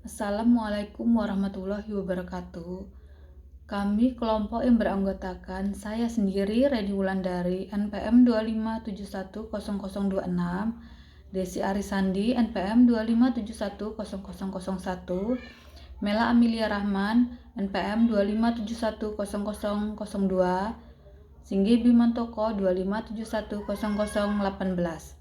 Assalamualaikum warahmatullahi wabarakatuh. Kami kelompok yang beranggotakan saya sendiri, Redi Wulandari, NPM 257100026, Desi Arisandi, NPM 257100001, Mela Amelia Rahman, NPM 257100002, Singgi Bimantoko 257100018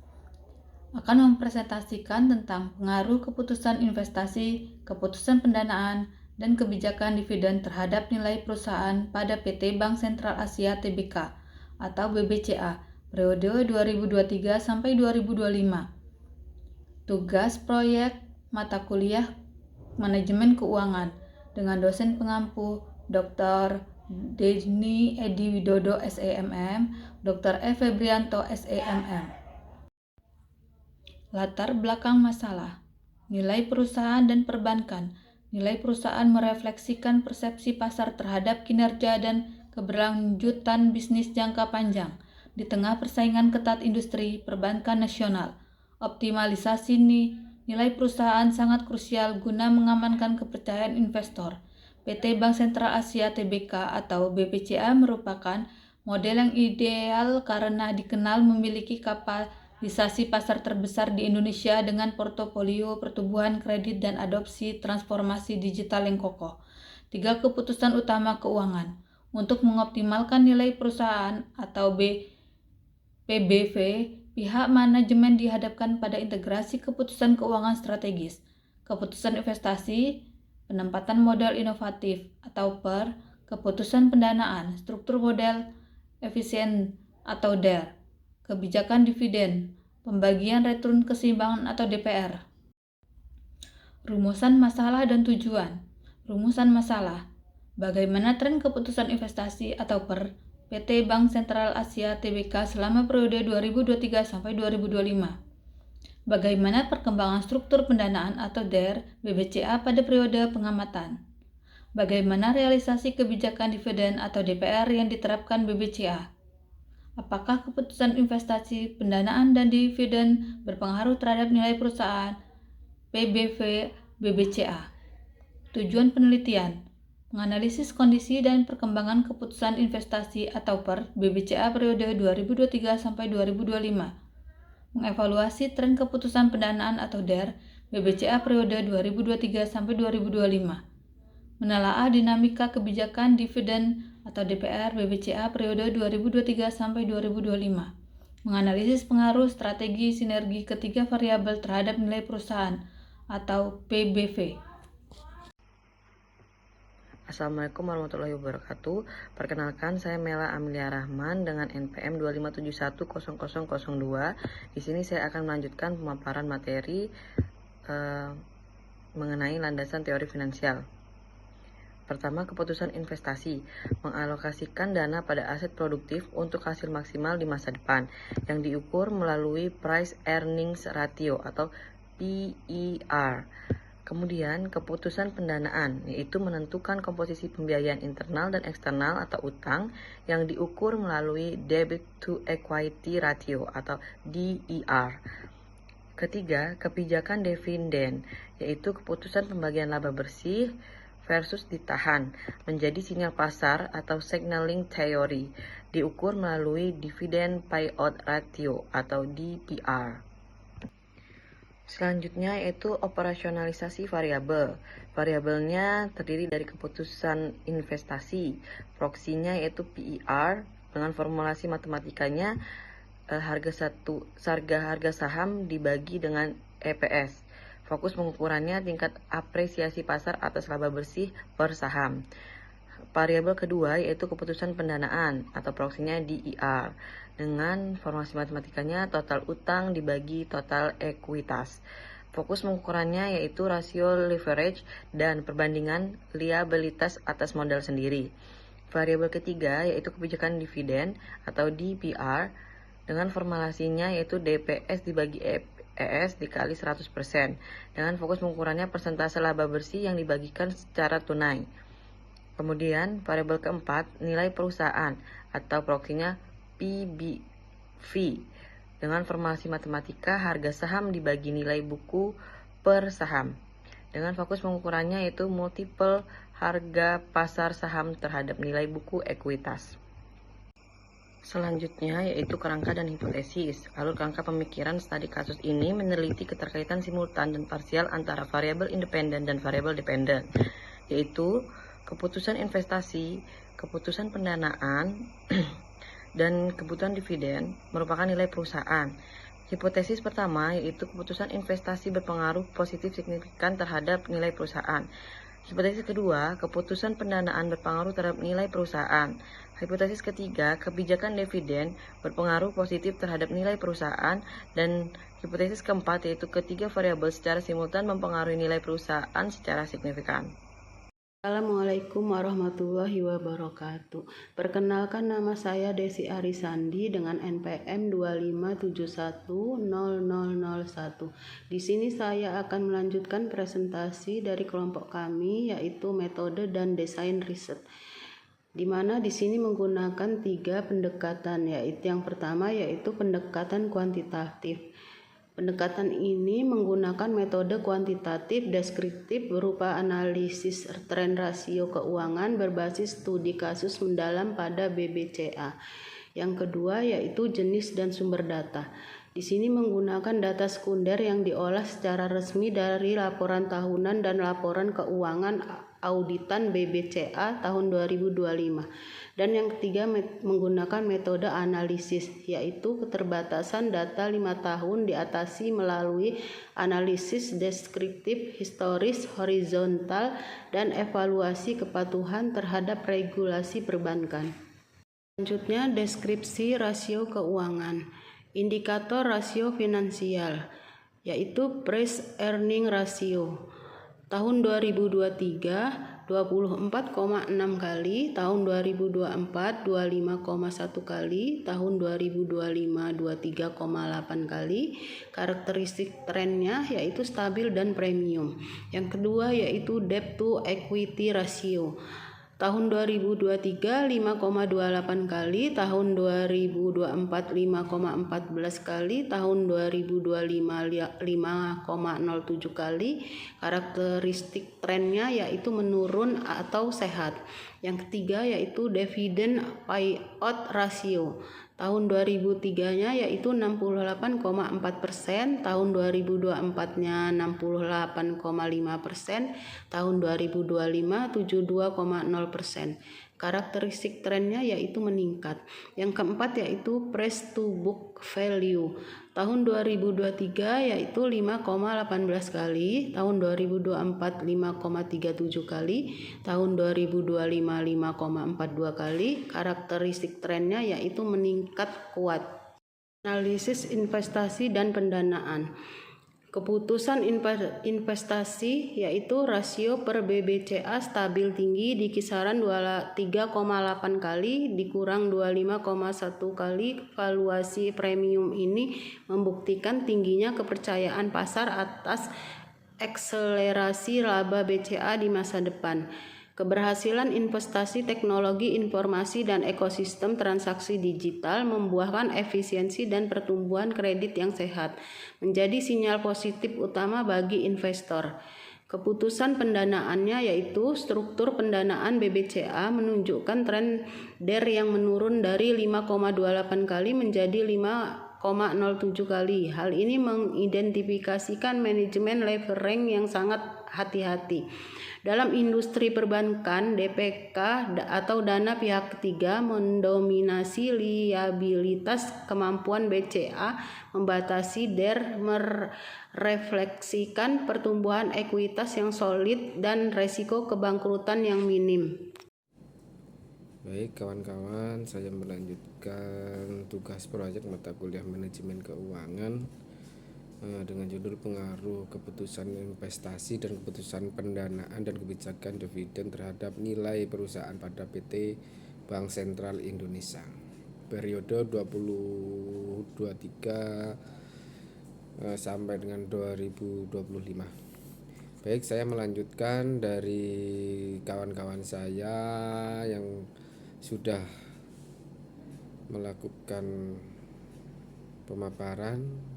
akan mempresentasikan tentang pengaruh keputusan investasi, keputusan pendanaan, dan kebijakan dividen terhadap nilai perusahaan pada PT Bank Sentral Asia Tbk atau BBCA periode 2023 sampai 2025. Tugas proyek mata kuliah Manajemen Keuangan dengan dosen pengampu Dr. Denny Edi Widodo SEMM, Dr. E. Febrianto SEMM. Latar belakang masalah. Nilai perusahaan dan perbankan. Nilai perusahaan merefleksikan persepsi pasar terhadap kinerja dan keberlanjutan bisnis jangka panjang di tengah persaingan ketat industri perbankan nasional. Optimalisasi nilai perusahaan sangat krusial guna mengamankan kepercayaan investor. PT Bank Sentral Asia Tbk atau BBCA merupakan model yang ideal karena dikenal memiliki kapasitas pasar terbesar di Indonesia dengan portofolio pertumbuhan kredit dan adopsi transformasi digital yang kokoh. 3 keputusan utama keuangan. Untuk mengoptimalkan nilai perusahaan atau PBV, pihak manajemen dihadapkan pada integrasi keputusan keuangan strategis, keputusan investasi, penempatan modal inovatif atau PER, keputusan pendanaan, struktur modal efisien atau DER, kebijakan dividen, pembagian return keseimbangan atau DPR. Rumusan masalah dan tujuan. Rumusan masalah. Bagaimana tren keputusan investasi atau PER PT Bank Sentral Asia Tbk selama periode 2023 sampai 2025. Bagaimana perkembangan struktur pendanaan atau DER BBCA pada periode pengamatan. Bagaimana realisasi kebijakan dividen atau DPR yang diterapkan BBCA. Apakah keputusan investasi, pendanaan, dan dividen berpengaruh terhadap nilai perusahaan PBV BBCA? Tujuan penelitian: menganalisis kondisi dan perkembangan keputusan investasi atau PER BBCA periode 2023 sampai 2025. Mengevaluasi tren keputusan pendanaan atau DER BBCA periode 2023 sampai 2025. Menelaah dinamika kebijakan dividen atau DPR BBCA periode 2023 sampai 2025. Menganalisis pengaruh strategi sinergi ketiga variabel terhadap nilai perusahaan atau PBV. Assalamualaikum warahmatullahi wabarakatuh. Perkenalkan, saya Mela Amelia Rahman dengan NPM 257100002. Di sini saya akan melanjutkan pemaparan materi mengenai landasan teori finansial. Pertama, keputusan investasi mengalokasikan dana pada aset produktif untuk hasil maksimal di masa depan yang diukur melalui price earnings ratio atau PER. Kemudian, keputusan pendanaan, yaitu menentukan komposisi pembiayaan internal dan eksternal atau utang yang diukur melalui debit to equity ratio atau DER. Ketiga, kebijakan dividen, yaitu keputusan pembagian laba bersih versus ditahan menjadi sinyal pasar atau signaling theory, diukur melalui dividend payout ratio atau DPR. Selanjutnya yaitu operasionalisasi variabel. Variabelnya terdiri dari keputusan investasi, proksinya yaitu PER dengan formulasi matematikanya harga saham dibagi dengan EPS. Fokus pengukurannya tingkat apresiasi pasar atas laba bersih per saham. Variabel kedua yaitu keputusan pendanaan atau proksinya DER dengan formulasi matematikanya total utang dibagi total ekuitas. Fokus pengukurannya yaitu rasio leverage dan perbandingan liabilitas atas modal sendiri. Variabel ketiga yaitu kebijakan dividen atau DPR dengan formulasinya yaitu DPS dibagi ES dikali 100% dengan fokus pengukurannya persentase laba bersih yang dibagikan secara tunai. Kemudian variabel keempat nilai perusahaan atau proksinya PBV dengan formulasi matematika harga saham dibagi nilai buku per saham dengan fokus pengukurannya yaitu multiple harga pasar saham terhadap nilai buku ekuitas. Selanjutnya yaitu kerangka dan hipotesis. Alur kerangka pemikiran studi kasus ini meneliti keterkaitan simultan dan parsial antara variabel independen dan variabel dependen, yaitu keputusan investasi, keputusan pendanaan, dan kebutuhan dividen merupakan nilai perusahaan. Hipotesis pertama yaitu keputusan investasi berpengaruh positif signifikan terhadap nilai perusahaan. Hipotesis kedua, keputusan pendanaan berpengaruh terhadap nilai perusahaan. Hipotesis ketiga, kebijakan dividen berpengaruh positif terhadap nilai perusahaan. Dan hipotesis keempat yaitu ketiga variabel secara simultan mempengaruhi nilai perusahaan secara signifikan. Assalamualaikum warahmatullahi wabarakatuh. Perkenalkan, nama saya Desi Arisandi dengan NPM 257100001. Di sini saya akan melanjutkan presentasi dari kelompok kami yaitu metode dan desain riset. Di mana di sini menggunakan 3 pendekatan, yaitu yang pertama yaitu pendekatan kuantitatif. Pendekatan ini menggunakan metode kuantitatif deskriptif berupa analisis tren rasio keuangan berbasis studi kasus mendalam pada BBCA. Yang kedua yaitu jenis dan sumber data. Di sini menggunakan data sekunder yang diolah secara resmi dari laporan tahunan dan laporan keuangan auditan BBCA tahun 2025. Dan yang ketiga menggunakan metode analisis, yaitu keterbatasan data 5 tahun diatasi melalui analisis deskriptif historis horizontal dan evaluasi kepatuhan terhadap regulasi perbankan. Selanjutnya, deskripsi rasio keuangan. Indikator rasio finansial, yaitu price earning ratio. Tahun 2023 24,6 kali, tahun 2024 25,1 kali, tahun 2025 23,8 kali. Karakteristik trennya yaitu stabil dan premium. Yang kedua yaitu debt to equity ratio. Tahun 2023 5,28 kali, tahun 2024 5,14 kali, tahun 2025 5,07 kali. Karakteristik trennya yaitu menurun atau sehat. Yang ketiga yaitu dividend payout ratio. Tahun 2003-nya yaitu 68,4%, tahun 2024-nya 68,5%, tahun 2025 72,0%. Karakteristik trennya yaitu meningkat. Yang keempat yaitu price to book value. Tahun 2023 yaitu 5,18 kali, tahun 2024 5,37 kali, tahun 2025 5,42 kali. Karakteristik trennya yaitu meningkat kuat. Analisis investasi dan pendanaan. Keputusan investasi yaitu rasio per BBCA stabil tinggi di kisaran 3,8 kali dikurang 25,1 kali. Valuasi premium ini membuktikan tingginya kepercayaan pasar atas akselerasi laba BCA di masa depan. Keberhasilan investasi teknologi informasi dan ekosistem transaksi digital membuahkan efisiensi dan pertumbuhan kredit yang sehat, menjadi sinyal positif utama bagi investor. Keputusan pendanaannya yaitu struktur pendanaan BBCA menunjukkan tren DER yang menurun dari 5,28 kali menjadi 5,07 kali. Hal ini mengidentifikasikan manajemen levering yang sangat hati-hati. Dalam industri perbankan, DPK atau dana pihak ketiga mendominasi liabilitas. Kemampuan BCA membatasi DER merefleksikan pertumbuhan ekuitas yang solid dan resiko kebangkrutan yang minim. Baik kawan-kawan, saya melanjutkan tugas proyek mata kuliah manajemen keuangan dengan judul pengaruh keputusan investasi dan keputusan pendanaan dan kebijakan dividen terhadap nilai perusahaan pada PT Bank Sentral Indonesia periode 2023 sampai dengan 2025. Baik, saya melanjutkan dari kawan-kawan saya yang sudah melakukan pemaparan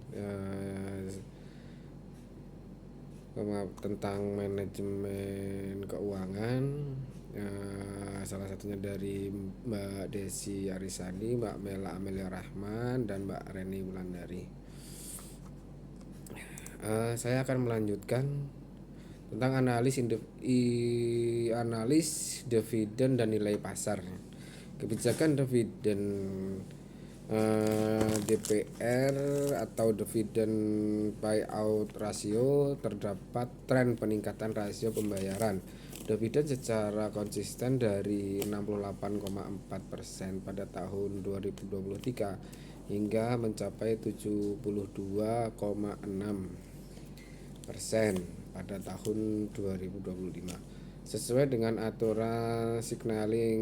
tentang manajemen keuangan, salah satunya dari Mbak Desi Arisani, Mbak Mela Amelia Rahman, dan Mbak Reni Wulandari. Saya akan melanjutkan tentang analis dividen dan nilai pasar. Kebijakan dividen DPR atau dividen payout ratio, terdapat tren peningkatan rasio pembayaran dividen secara konsisten dari 68,4% pada tahun 2023 hingga mencapai 72,6% pada tahun 2025 sesuai dengan aturan signaling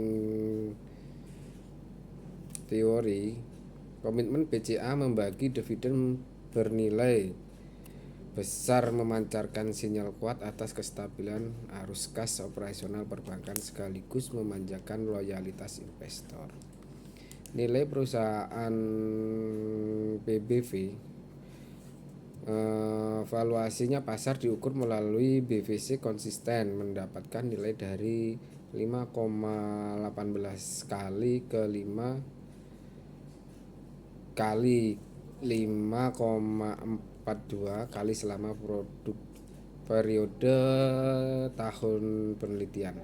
teori. Komitmen BCA membagi dividen bernilai besar memancarkan sinyal kuat atas kestabilan arus kas operasional perbankan sekaligus memanjakan loyalitas investor. Nilai perusahaan PBV, valuasinya pasar diukur melalui BVC konsisten mendapatkan nilai dari 5,18 kali ke 5,42 kali selama periode tahun penelitian.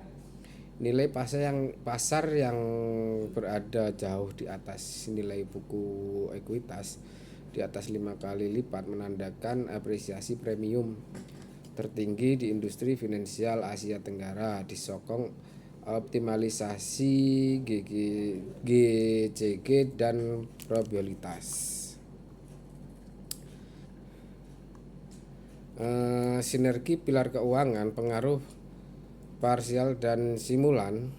Nilai pasar yang berada jauh di atas nilai buku ekuitas di atas 5 kali lipat menandakan apresiasi premium tertinggi di industri finansial Asia Tenggara, disokong optimalisasi GCG dan probabilitas. Sinergi pilar keuangan, pengaruh parsial dan simulan,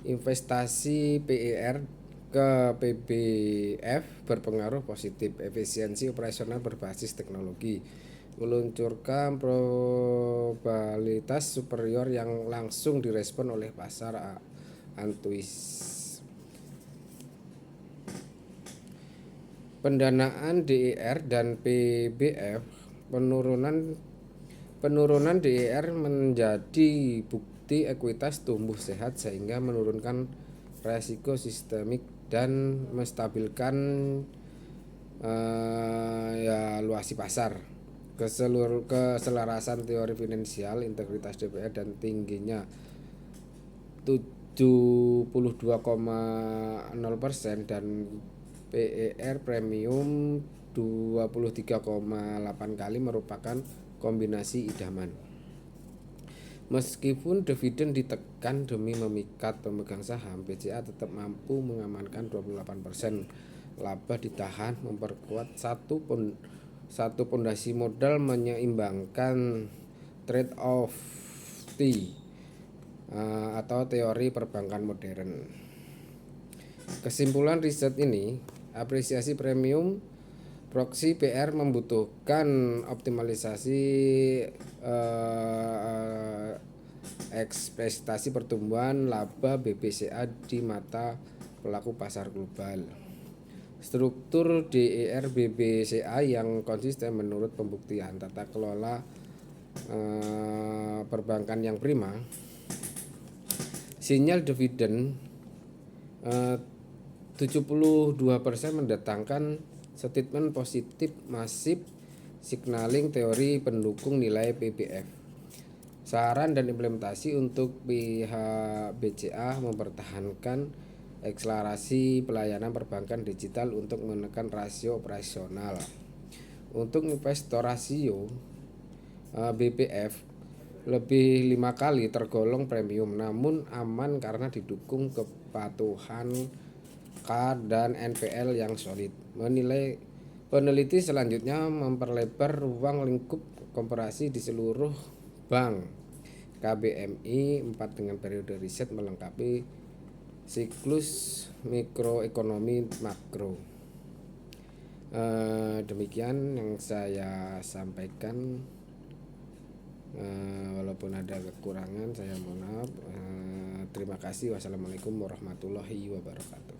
investasi PER ke PBF berpengaruh positif, efisiensi operasional berbasis teknologi, meluncurkan probabilitas superior yang langsung direspon oleh pasar antuis. Pendanaan DER dan PBF, penurunan DER menjadi bukti ekuitas tumbuh sehat sehingga menurunkan resiko sistemik dan menstabilkan valuasi pasar. Keselarasan teori finansial, integritas DPR dan tingginya 72,0% dan PER premium 23,8 kali merupakan kombinasi idaman. Meskipun dividen ditekan demi memikat pemegang saham, BCA tetap mampu mengamankan 28% laba ditahan, memperkuat satu pondasi modal, menyeimbangkan trade-off atau teori perbankan modern. Kesimpulan riset ini, apresiasi premium proxy PR membutuhkan optimalisasi ekspektasi pertumbuhan laba BBCA di mata pelaku pasar global. Struktur DER BBCA yang konsisten menurut pembuktian tata kelola perbankan yang prima. Sinyal dividen 72% mendatangkan statement positif masif signaling teori pendukung nilai PBF. Saran dan implementasi untuk pihak BCA mempertahankan akselerasi pelayanan perbankan digital untuk menekan rasio operasional. Untuk investor rasio BPF lebih 5 kali tergolong premium, namun aman karena didukung kepatuhan K dan NPL yang solid. Peneliti selanjutnya memperlebar ruang lingkup komparasi di seluruh bank KBMI 4 dengan periode riset melengkapi siklus mikroekonomi makro. Demikian yang saya sampaikan. Walaupun ada kekurangan saya mohon maaf. Terima kasih. Wassalamualaikum warahmatullahi wabarakatuh.